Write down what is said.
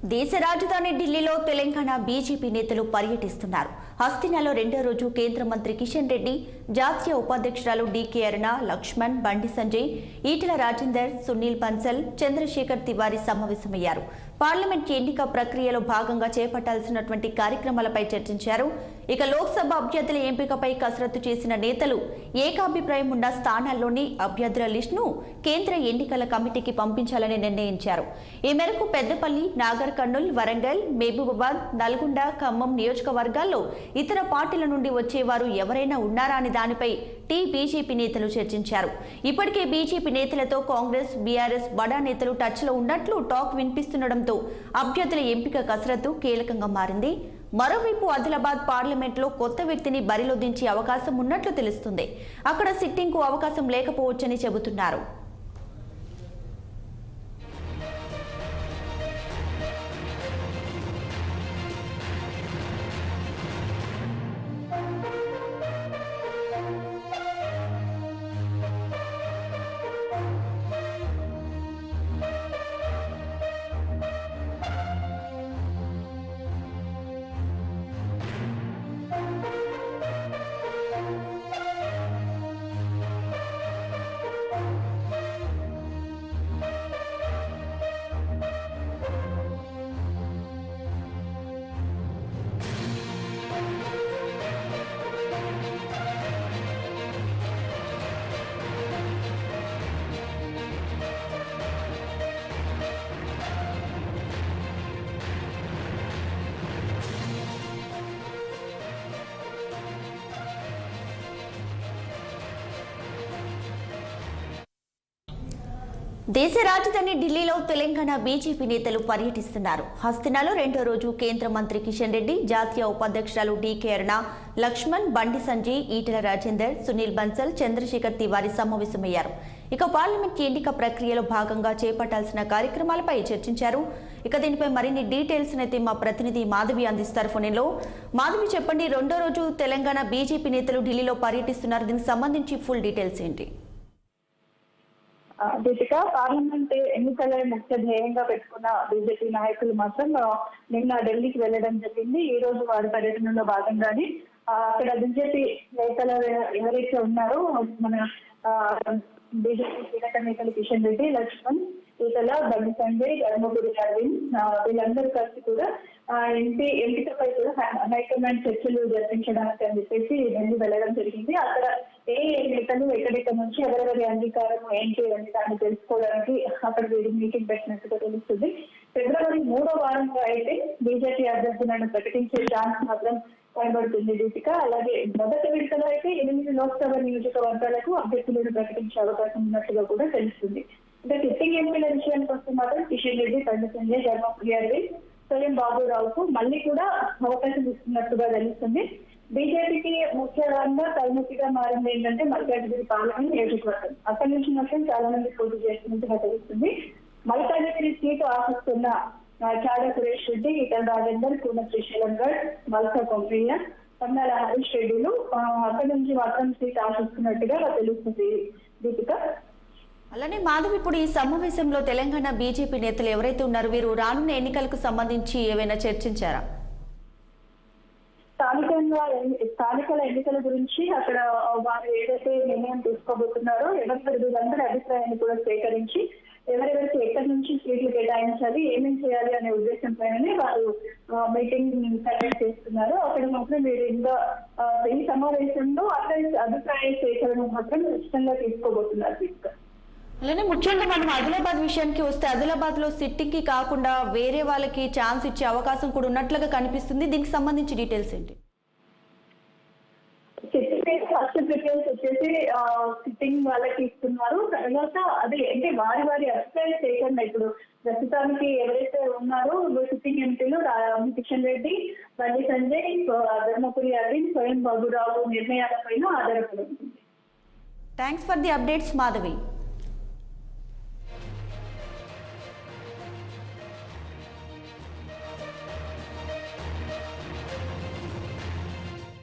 దేశ రాజధాని ఢిల్లీలో తెలంగాణ బీజేపీ నేతలు పర్యటిస్తున్నారు. హస్తినాలో రెండో రోజు కేంద్ర మంత్రి కిషన్ రెడ్డి, జాతీయ ఉపాధ్యక్షురాలు డీకే అరుణ, లక్ష్మణ్, బండి సంజయ్, ఈటెల రాజేందర్, సునీల్ బన్సల్, చంద్రశేఖర్ తివారీ సమావేశమయ్యారు. పార్లమెంట్ ఎన్నిక ప్రక్రియలో భాగంగా చేపట్టాల్సినటువంటి కార్యక్రమాలపై చర్చించారు. ఇక లోక్సభ అభ్యర్థుల ఎంపికపై కసరత్తు చేసిన నేతలు ఏకాభిప్రాయం ఉన్న స్థానాల్లోని అభ్యర్థుల లిస్టును కేంద్ర ఎన్నికల కమిటీకి పంపించాలని నిర్ణయించారు. ఈ మేరకు పెద్దపల్లి, నాగర్ కర్నూల్, వరంగల్, మహబూబాబాద్, నల్గొండ, ఖమ్మం నియోజకవర్గాల్లో ఇతర పార్టీల నుండి వచ్చేవారు ఎవరైనా ఉన్నారా అనే దానిపై బీజేపీ నేతలు చర్చించారు. ఇప్పటికే బీజేపీ నేతలతో కాంగ్రెస్, బీఆర్ఎస్ బడా నేతలు టచ్లో ఉన్నట్లు టాక్ వినిపిస్తుండటంతో అభ్యర్థుల ఎంపిక కసరత్తు కీలకంగా మారింది. మరోవైపు ఆదిలాబాద్ పార్లమెంట్లో కొత్త వ్యక్తిని బరిలో దించే అవకాశం ఉన్నట్లు తెలుస్తుంది. అక్కడ సిట్టింగ్కు అవకాశం లేకపోవచ్చని చెబుతున్నారు. దేశ రాజధాని ఢిల్లీలో తెలంగాణ బీజేపీ నేతలు పర్యటిస్తున్నారు. హస్తినాలో రెండో రోజు కేంద్ర మంత్రి కిషన్ రెడ్డి, జాతీయ ఉపాధ్యక్షురాలు డీకే అరుణ, లక్ష్మణ్, బండి సంజయ్, ఈటెల రాజేందర్, సునీల్ బన్సల్, చంద్రశేఖర్ తివారీ సమావేశమయ్యారు. ఇక పార్లమెంట్ ఎన్నిక ప్రక్రియలో భాగంగా చేపట్టాల్సిన కార్యక్రమాలపై చర్చించారు. ఇక దీనిపై మరిన్ని డీటెయిల్స్ అయితే మా ప్రతినిధి మాధవి అందిస్తారు ఫోన్లో. మాధవి, చెప్పండి, రెండో రోజు తెలంగాణ బీజేపీ నేతలు ఢిల్లీలో పర్యటిస్తున్నారు. దీనికి సంబంధించి ఫుల్ డీటెయిల్స్ ఏంటి? దీపిక, పార్లమెంట్ ఎన్నికల ముఖ్య ధ్యేయంగా పెట్టుకున్న బీజేపీ నాయకులు మాత్రం నిన్న ఢిల్లీకి వెళ్లడం జరిగింది. ఈ రోజు వారి పర్యటనలో భాగంగానే అక్కడ బీజేపీ నేతలు ఎవరైతే ఉన్నారో మన బీజేపీ కీలక నేతలు కిషన్ రెడ్డి, లక్ష్మణ్, ఈటెల, బండి సంజయ్, ధర్మపురి అరవింద్, వీళ్ళందరూ కలిసి కూడా ఎంపికపై కూడా హైకమాండ్ చర్చలు జరిపించడానికి అని చెప్పేసి ఢిల్లీ వెళ్లడం జరిగింది. అక్కడ ఏ నేతలు ఎక్కడెక్కడ నుంచి ఎవరెవరి అంగీకారం ఏంటి అని దాన్ని తెలుసుకోవడానికి అక్కడ వీరు మీటింగ్ పెట్టినట్టుగా తెలుస్తుంది. ఫిబ్రవరి 3వ వారంలో అయితే బీజేపీ అభ్యర్థులను ప్రకటించే ఛాన్స్ మాత్రం కనబడుతుంది దీపిక. అలాగే మొదటి విడతలో అయితే 8 లోక్సభ నియోజకవర్గాలకు అభ్యర్థులను ప్రకటించే అవకాశం ఉన్నట్టుగా కూడా తెలుస్తుంది. అంటే సిట్టింగ్ ఎంపీల విషయానికి వస్తే మాత్రం కిషన్ రెడ్డి, బండి సంజయ్, ధర్మపురి అరవింద్, స్వయం బాబురావుకు మళ్ళీ కూడా అవకాశం ఇస్తున్నట్టుగా తెలుస్తుంది. బీజేపీకి ముఖ్యంగా తలనొప్పిగా మారింది ఏంటంటే మల్కాజ్గిరి పార్లమెంట్ నియోజకవర్గం. అక్కడి నుంచి మాత్రం చాలా మంది పోటీ చేస్తున్నట్టుగా తెలుస్తుంది. మల్కాజ్గిరి సీటు ఆశిస్తున్న చాడ సురేష్ రెడ్డి, ఈటెల రాజేందర్, కూన శ్రీశైలం గౌడ్, వలస కొంపయ్య, పన్నాల హరీష్ రెడ్డిలు అక్కడి నుంచి మాత్రం సీటు ఆశిస్తున్నట్టుగా తెలుస్తుంది దీపిక. అలానే మాధవ్, ఇప్పుడు ఈ సమావేశంలో తెలంగాణ బీజేపీ నేతలు ఎవరైతే ఉన్నారో వీరు రానున్న ఎన్నికలకు సంబంధించి ఏవైనా చర్చించారా? స్థానికల ఎన్నికల గురించి అక్కడ వారు ఏదైతే నిర్ణయం తీసుకోబోతున్నారో వీళ్ళందరి అభిప్రాయాన్ని కూడా సేకరించి ఎవరెవరికి ఎక్కడి నుంచి సీట్లు కేటాయించాలి, ఏమేమి చేయాలి అనే ఉద్దేశంపైనే వారు మీటింగ్ కండక్ట్ చేస్తున్నారు. అక్కడ మాత్రం వీరు ఇంకా ఈ సమావేశంలో అభిప్రాయ సేకరణ మాత్రం ఇష్టంగా తీసుకోబోతున్నారు. అలానే ముఖ్యంగా మనం ఆదిలాబాద్ విషయానికి వస్తే ఆదిలాబాద్ లో సిట్టింగ్ కి కాకుండా వేరే వాళ్ళకి ఛాన్స్ ఇచ్చే అవకాశం కూడా ఉన్నట్లుగా కనిపిస్తుంది. దీనికి సంబంధించి డీటెయిల్స్ ఏంటి? ఫస్ట్ ప్రిఫరెన్స్ వచ్చేసి సిట్టింగ్ వాళ్ళకి ఇస్తున్నారు. తర్వాత అదే అంటే వారి అభిప్రాయ సేకరణ ఇప్పుడు ప్రస్తుతానికి ఎవరైతే ఉన్నారో సిట్టింగ్ ఎంపీలు కిషన్ రెడ్డి, బండి సంజయ్, ధర్మపురి అరవింద్, స్వయం బాబురావు నిర్ణయాలపైన ఆధారపడి ఉంటుంది. Thanks for the updates Madhavi.